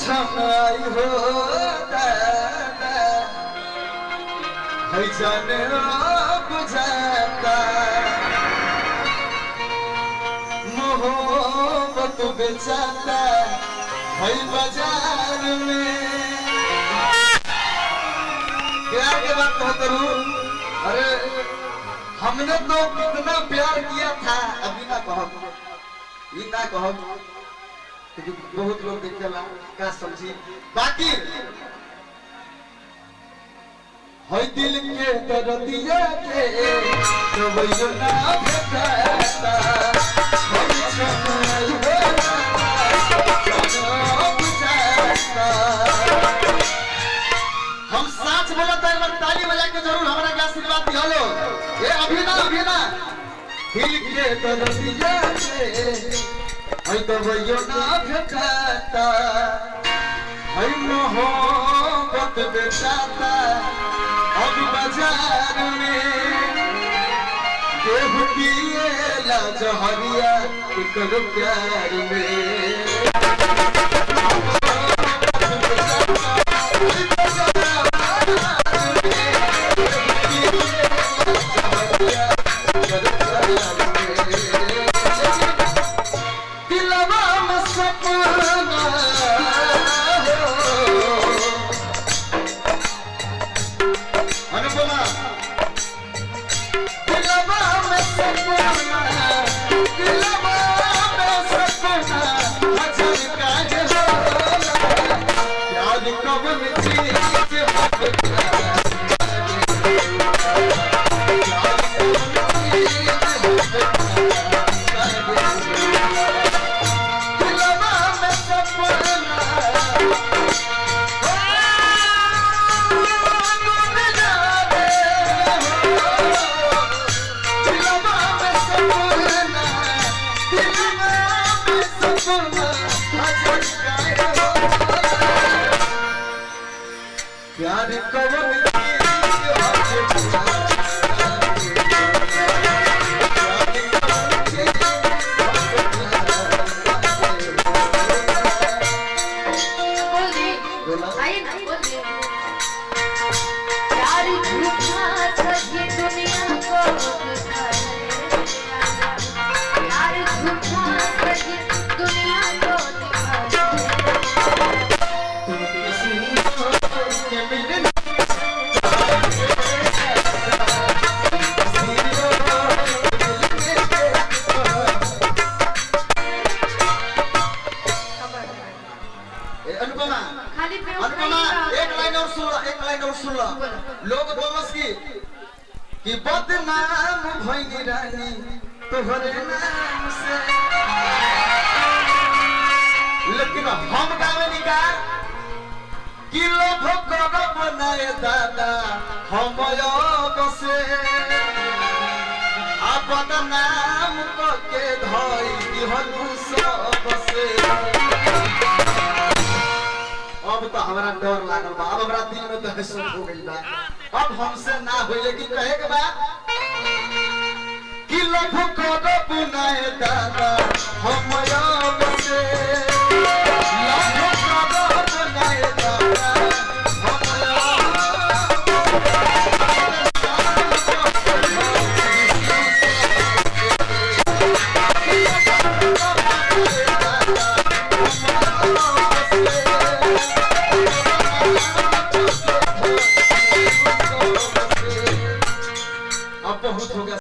छमाई हो दादा है जाने बुझाता मोहब्बत बेचाता है बाजार में। क्या के बात कहते हो? अरे हमने तो कितना प्यार किया था अभी ना कहो ये ना कहो बहुत लोग देखेला का समझी बाकी है दिल के दर्दिया के तो वही ना भेटाता हम साच बोलता है ताली बजा के जरूर हमारा का आशीर्वाद दिया लो ये अभी ना दिल के दर्दिया के है तो वही ना भेटाता है मोहब्बत बेचाता अब बाजार में केहू पिएला जहरिया करो प्यार में। प्यार कवन लोग बोलस कि बदनाम भइनी रानी तोहरे नाम से लेकिन हम गावे निका कि लोभ करब नाय दादा हम बसे आ बदनाम के धई दिहनु सब से। अब तो हमारा डर लागल बा अब हमरा दिल में दहशत हो गई बा अब हमसे ना होइले कि कहे के बा कि लोभ करब नाय दादा